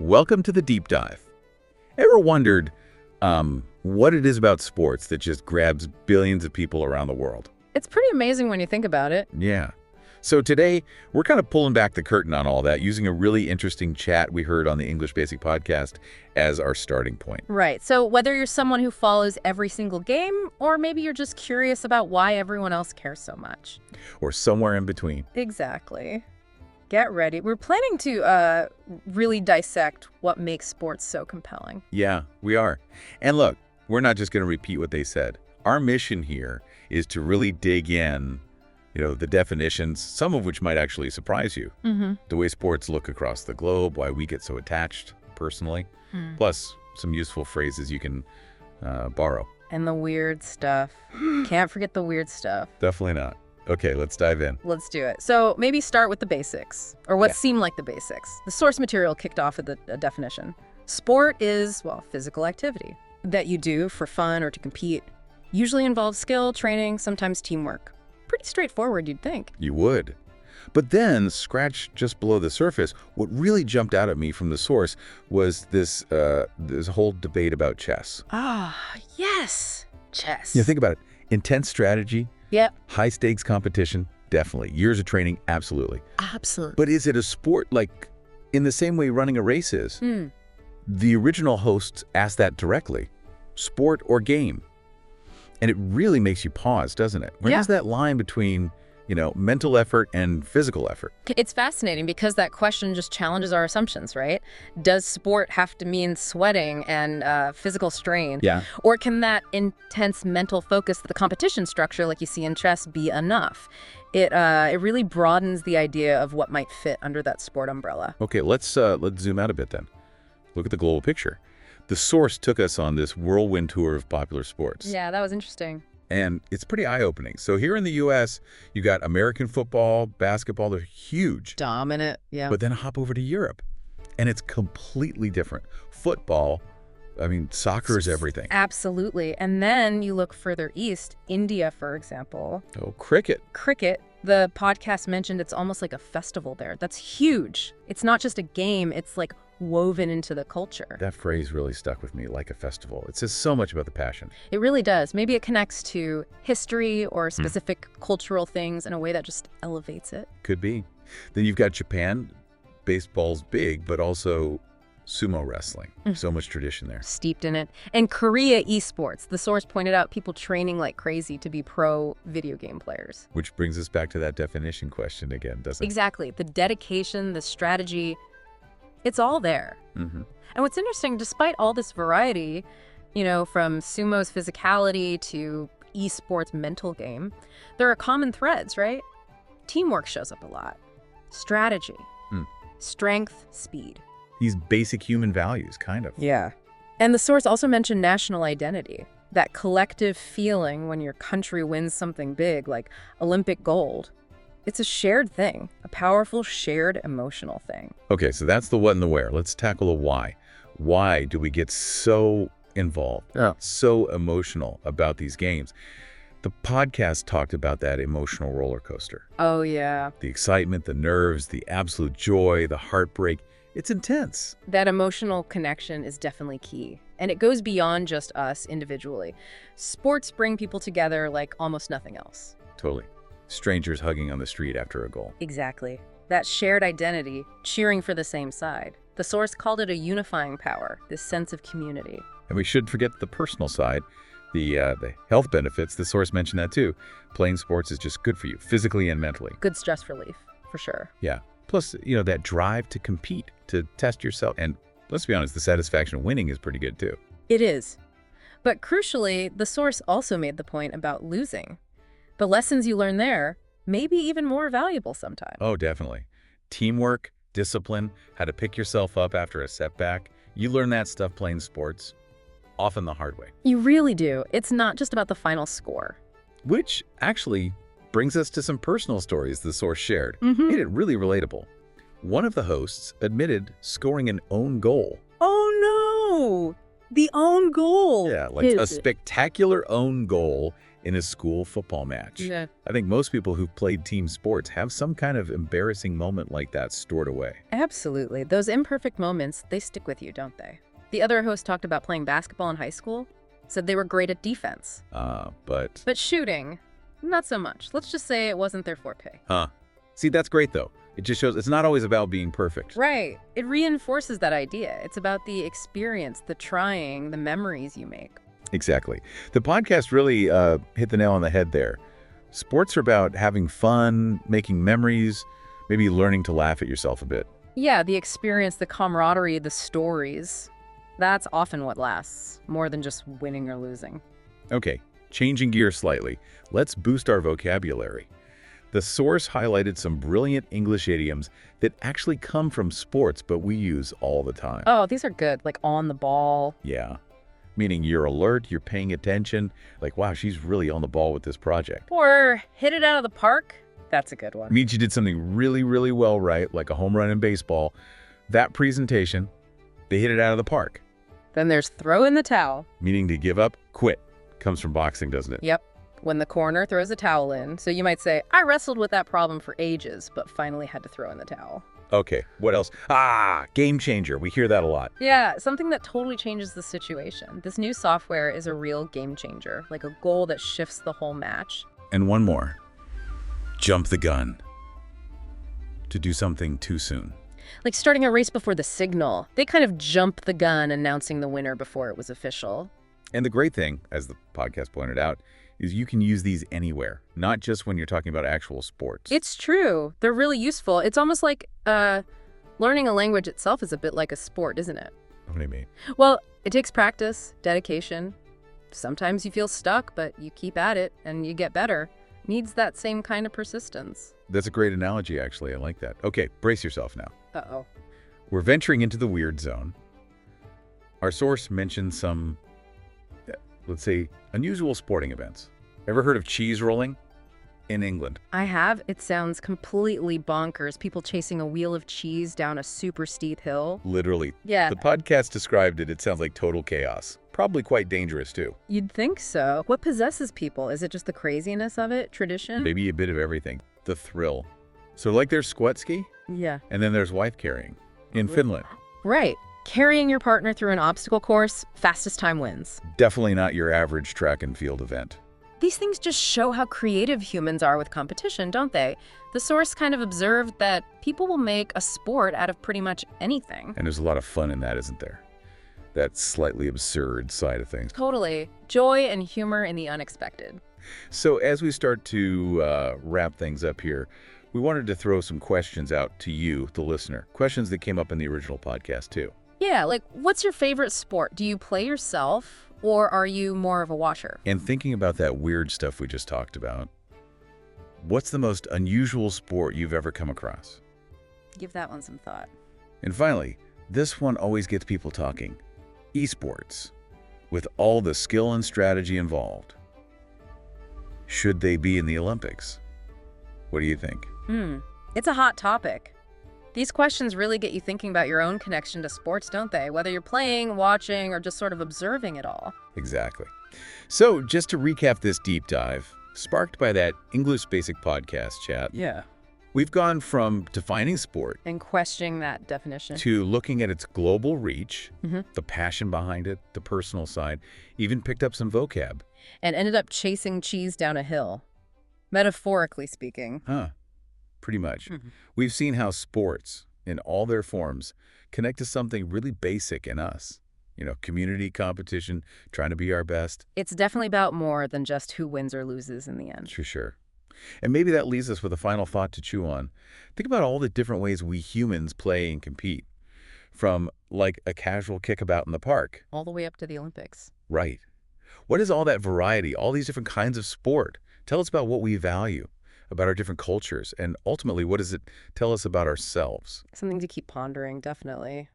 Welcome to the Deep Dive. Ever wondered what it is about sports that just grabs billions of people around the world? It's pretty amazing when you think about it. Yeah. So today, we're kind of pulling back the curtain on all that, using a really interesting chat we heard on the English Basic podcast as our starting point. Right. So whether you're someone who follows every single game, or maybe you're just curious about why everyone else cares so much. Or somewhere in between. Exactly. Get ready. We're planning to really dissect what makes sports so compelling. Yeah, we are. And look, we're not just going to repeat what they said. Our mission here is to really dig in, the definitions, some of which might actually surprise you. The way sports look across the globe, why we get so attached personally, plus some useful phrases you can borrow. And the weird stuff. Can't forget the weird stuff. Definitely not. Okay, let's dive in. Let's do it. So maybe start with the basics, or what seem like the basics. The source material kicked off with a definition. Sport is, physical activity that you do for fun or to compete. Usually involves skill, training, sometimes teamwork. Pretty straightforward, you'd think. You would. But then, scratch just below the surface, what really jumped out at me from the source was this whole debate about chess. Yes. Chess. Think about it. Intense strategy. Yep. High-stakes competition, definitely. Years of training, absolutely. Absolutely. But is it a sport like in the same way running a race is? The original hosts asked that directly. Sport or game? And it really makes you pause, doesn't it? Where's that line between, mental effort and physical effort? It's fascinating because that question just challenges our assumptions, right? Does sport have to mean sweating and physical strain? Yeah. Or can that intense mental focus, the competition structure like you see in chess, be enough? It really broadens the idea of what might fit under that sport umbrella. Okay, let's zoom out a bit then. Look at the global picture. The source took us on this whirlwind tour of popular sports. Yeah, that was interesting. And it's pretty eye-opening. So here in the U.S., you got American football, basketball, they're huge. Dominant, yeah. But then hop over to Europe, and it's completely different. Football, soccer is everything. Absolutely. And then you look further east, India, for example. Oh, cricket. Cricket. The podcast mentioned it's almost like a festival there. That's huge. It's not just a game. It's like woven into the culture. That phrase really stuck with me, like a festival. It says so much about the passion. It really does. Maybe it connects to history or specific cultural things in a way that just elevates it. Could be. Then you've got Japan. Baseball's big, but also sumo wrestling. So much tradition there. Steeped in it. And Korea esports. The source pointed out people training like crazy to be pro video game players. Which brings us back to that definition question again, doesn't it? Exactly. The dedication, the strategy, it's all there. And what's interesting, despite all this variety, from sumo's physicality to esports' mental game, there are common threads, right? Teamwork shows up a lot. Strategy. Strength, speed. These basic human values, kind of. Yeah. And the source also mentioned national identity, that collective feeling when your country wins something big, like Olympic gold. It's a shared thing, a powerful shared emotional thing. Okay, so that's the what and the where. Let's tackle the why. Why do we get so involved, so emotional about these games? The podcast talked about that emotional roller coaster. Oh, yeah. The excitement, the nerves, the absolute joy, the heartbreak. It's intense. That emotional connection is definitely key. And it goes beyond just us individually. Sports bring people together like almost nothing else. Totally. Strangers hugging on the street after a goal. Exactly. That shared identity, cheering for the same side. The source called it a unifying power, this sense of community. And we shouldn't forget the personal side, the health benefits. The source mentioned that too. Playing sports is just good for you, physically and mentally. Good stress relief, for sure. Yeah. Plus, that drive to compete, to test yourself. And let's be honest, the satisfaction of winning is pretty good too. It is. But crucially, the source also made the point about losing. The lessons you learn there may be even more valuable sometimes. Oh, definitely. Teamwork, discipline, how to pick yourself up after a setback. You learn that stuff playing sports, often the hard way. You really do. It's not just about the final score. Which actually brings us to some personal stories the source shared. Made it really relatable. One of the hosts admitted scoring an own goal. Oh no! The own goal! Yeah, like a spectacular own goal in a school football match. Yeah. I think most people who've played team sports have some kind of embarrassing moment like that stored away. Absolutely. Those imperfect moments, they stick with you, don't they? The other host talked about playing basketball in high school, said they were great at defense. But shooting, not so much. Let's just say it wasn't their forte. See, that's great, though. It just shows it's not always about being perfect. Right. It reinforces that idea. It's about the experience, the trying, the memories you make. Exactly. The podcast really hit the nail on the head there. Sports are about having fun, making memories, maybe learning to laugh at yourself a bit. Yeah, the experience, the camaraderie, the stories. That's often what lasts, more than just winning or losing. Okay, changing gears slightly. Let's boost our vocabulary. The source highlighted some brilliant English idioms that actually come from sports, but we use all the time. Oh, these are good, like on the ball. Yeah. Meaning you're alert, you're paying attention. Like, wow, she's really on the ball with this project. Or hit it out of the park. That's a good one. Means you did something really, really well right, like a home run in baseball. That presentation, they hit it out of the park. Then there's throw in the towel. Meaning to give up, quit. Comes from boxing, doesn't it? Yep. When the corner throws a towel in. So you might say, I wrestled with that problem for ages, but finally had to throw in the towel. Okay, what else? Game changer. We hear that a lot. Yeah, something that totally changes the situation. This new software is a real game changer, like a goal that shifts the whole match. And one more. Jump the gun. To do something too soon. Like starting a race before the signal. They kind of jump the gun announcing the winner before it was official. And the great thing, as the podcast pointed out, is you can use these anywhere, not just when you're talking about actual sports. It's true. They're really useful. It's almost like learning a language itself is a bit like a sport, isn't it? What do you mean? Well, it takes practice, dedication. Sometimes you feel stuck, but you keep at it and you get better. Needs that same kind of persistence. That's a great analogy, actually. I like that. Okay, brace yourself now. Uh-oh. We're venturing into the weird zone. Our source mentioned some, let's say, unusual sporting events. Ever heard of cheese rolling? In England. I have. It sounds completely bonkers. People chasing a wheel of cheese down a super steep hill. Literally. Yeah. The podcast described it. It sounds like total chaos. Probably quite dangerous, too. You'd think so. What possesses people? Is it just the craziness of it? Tradition? Maybe a bit of everything. The thrill. So like there's squat ski, Yeah. and then there's wife carrying in Finland. Right. Carrying your partner through an obstacle course, fastest time wins. Definitely not your average track and field event. These things just show how creative humans are with competition, don't they? The source kind of observed that people will make a sport out of pretty much anything. And there's a lot of fun in that, isn't there? That slightly absurd side of things. Totally. Joy and humor in the unexpected. So as we start to wrap things up here, we wanted to throw some questions out to you, the listener. Questions that came up in the original podcast, too. Yeah, like, what's your favorite sport? Do you play yourself, or are you more of a watcher? And thinking about that weird stuff we just talked about, what's the most unusual sport you've ever come across? Give that one some thought. And finally, this one always gets people talking. Esports, with all the skill and strategy involved. Should they be in the Olympics? What do you think? It's a hot topic. These questions really get you thinking about your own connection to sports, don't they? Whether you're playing, watching, or just sort of observing it all. Exactly. So just to recap this deep dive, sparked by that English Basic podcast chat, we've gone from defining sport And questioning that definition. to looking at its global reach, the passion behind it, the personal side, even picked up some vocab. And ended up chasing cheese down a hill. Metaphorically speaking. Pretty much. We've seen how sports, in all their forms, connect to something really basic in us. You know, community, competition, trying to be our best. It's definitely about more than just who wins or loses in the end. For sure. And maybe that leaves us with a final thought to chew on. Think about all the different ways we humans play and compete. From, like, a casual kickabout in the park. All the way up to the Olympics. Right. What is all that variety, all these different kinds of sport? Tell us about what we value, about our different cultures, and ultimately, what does it tell us about ourselves? Something to keep pondering, definitely.